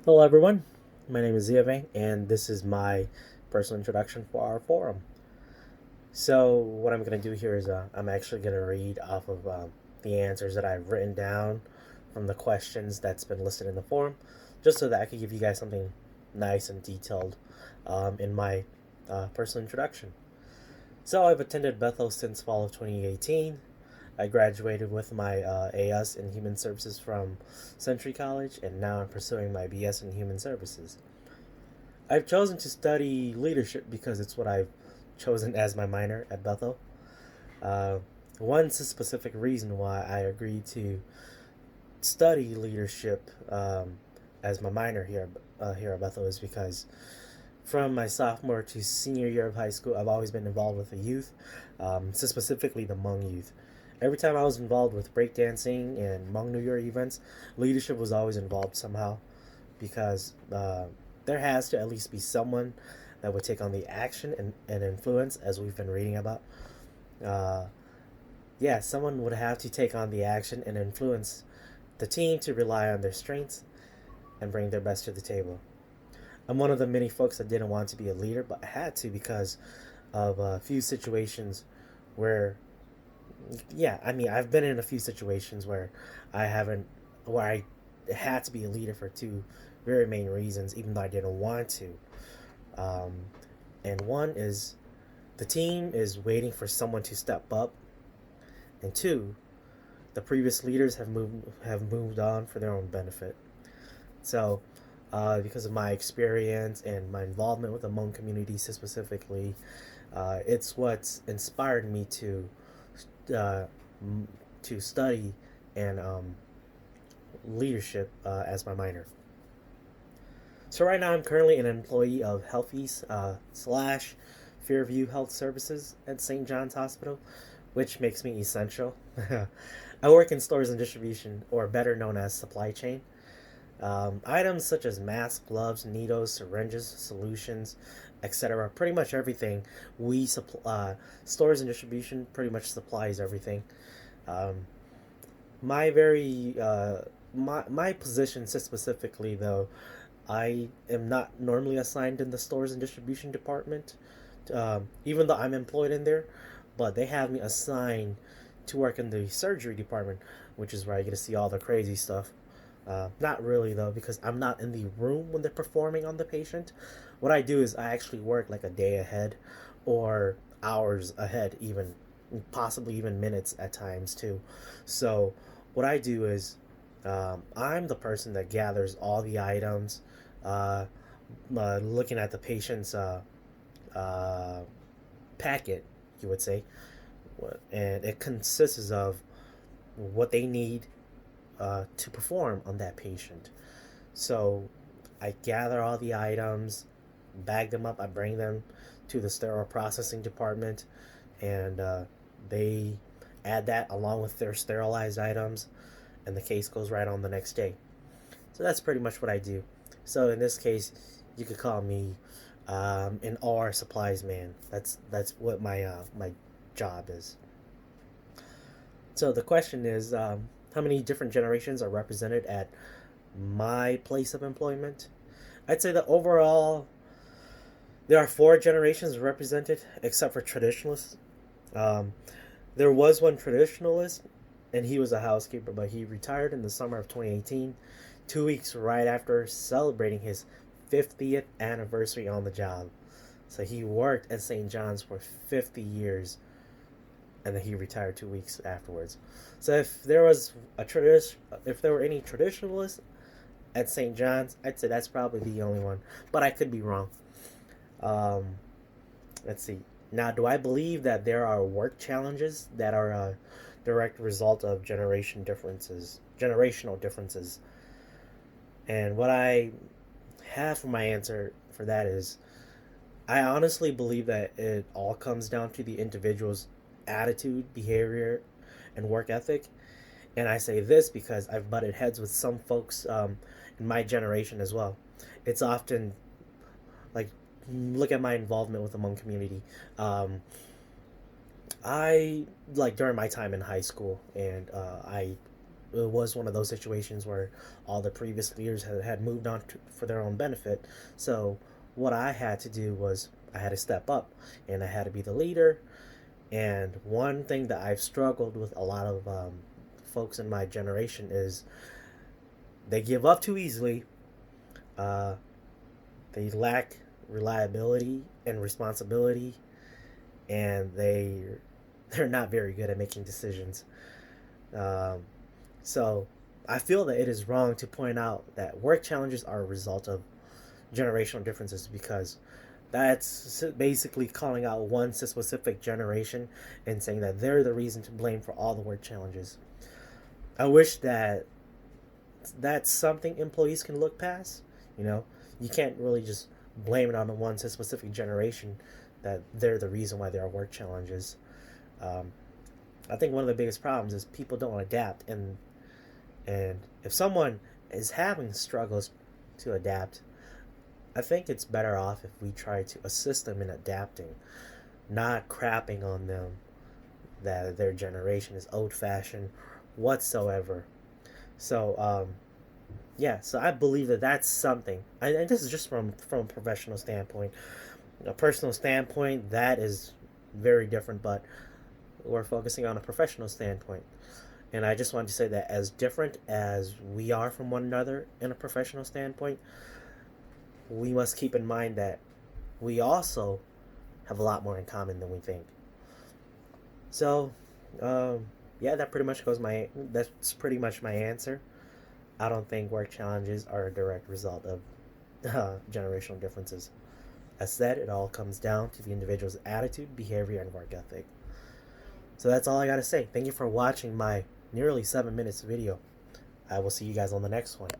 Hello, everyone. My name is Tzia Vang, and this is my personal introduction for our forum. So, what I'm going to do here is I'm actually going to read off of the answers that I've written down from the questions that's been listed in the forum, just so that I could give you guys something nice and detailed in my personal introduction. So, I've attended Bethel since fall of 2018. I graduated with my AS in Human Services from Century College, and now I'm pursuing my BS in Human Services. I've chosen to study leadership because it's what I've chosen as my minor at Bethel. Uh, One specific reason why I agreed to study leadership as my minor here at Bethel is because from my sophomore to senior year of high school, I've always been involved with the youth, so specifically the Hmong youth. Every time I was involved with breakdancing and Hmong New Year events, leadership was always involved somehow because there has to at least be someone that would take on the action and influence, as we've been reading about. Uh, yeah, someone would have to take on the action and influence the team to rely on their strengths and bring their best to the table. I'm one of the many folks that didn't want to be a leader, but I had to because of a few situations where, yeah, I mean, I've been in a few situations where I haven't, where I had to be a leader for two very main reasons, even though I didn't want to. Um, and one is the team is waiting for someone to step up, and two, the previous leaders have moved on for their own benefit. So, because of my experience and my involvement with the Hmong community specifically, it's what's inspired me uh, to study and leadership as my minor. So right now I'm currently an employee of Healthies slash Fairview Health Services at St. John's Hospital, which makes me essential. I work in stores and distribution, or better known as supply chain. Items such as masks, gloves, needles, syringes, solutions, etc. Pretty much everything we supply. Stores and distribution pretty much supplies everything. Um, my very my position specifically though, I am not normally assigned in the stores and distribution department, even though I'm employed in there, but they have me assigned to work in the surgery department, which is where I get to see all the crazy stuff. Not really though, because I'm not in the room when they're performing on the patient. What I do is I actually work like a day ahead, or hours ahead, even possibly even minutes at times too. So what I do is I'm the person that gathers all the items, uh, looking at the patient's uh, packet, you would say, and it consists of what they need to perform on that patient. So I gather all the items, bag them up, I bring them to the sterile processing department, and they add that along with their sterilized items, and the case goes right on the next day. So that's pretty much what I do. So in this case, you could call me an R supplies man. That's what my job is. So the question is, how many different generations are represented at my place of employment? I'd say that overall there are four generations represented, except for traditionalists. Um, there was one traditionalist, and he was a housekeeper, but he retired in the summer of 2018, 2 weeks right after celebrating his 50th anniversary on the job. So he worked at St. John's for 50 years, and then he retired 2 weeks afterwards. So if there were any traditionalists at St. John's, I'd say that's probably the only one, but I could be wrong. Um, let's see. Now, do I believe that there are work challenges that are a direct result of generational differences? And what I have for my answer for that is, I honestly believe that it all comes down to the individual's attitude, behavior, and work ethic. And I say this because I've butted heads with some folks in my generation as well. It's often like, look at my involvement with the Hmong community. Um, I like during my time in high school, and I it was one of those situations where all the previous leaders had moved on for their own benefit. So what I had to do was I had to step up, and I had to be the leader. And one thing that I've struggled with a lot of folks in my generation is they give up too easily. Uh, they lack reliability and responsibility, and they're not very good at making decisions. Um, so I feel that it is wrong to point out that work challenges are a result of generational differences, because that's basically calling out one specific generation and saying that they're the reason to blame for all the work challenges. I wish that that's something employees can look past. You know, you can't really just blame it on the one specific generation that they're the reason why there are work challenges. Um, I think one of the biggest problems is people don't adapt, and if someone is having struggles to adapt, I think it's better off if we try to assist them in adapting, not crapping on them that their generation is old fashioned whatsoever. So yeah, so I believe that that's something, and this is just from a professional standpoint. A personal standpoint, that is very different, but we're focusing on a professional standpoint. And I just wanted to say that as different as we are from one another in a professional standpoint, we must keep in mind that we also have a lot more in common than we think. So, yeah, that's pretty much my answer. I don't think work challenges are a direct result of generational differences. As said, it all comes down to the individual's attitude, behavior, and work ethic. So that's all I gotta say. Thank you for watching my nearly 7 minutes video. I will see you guys on the next one.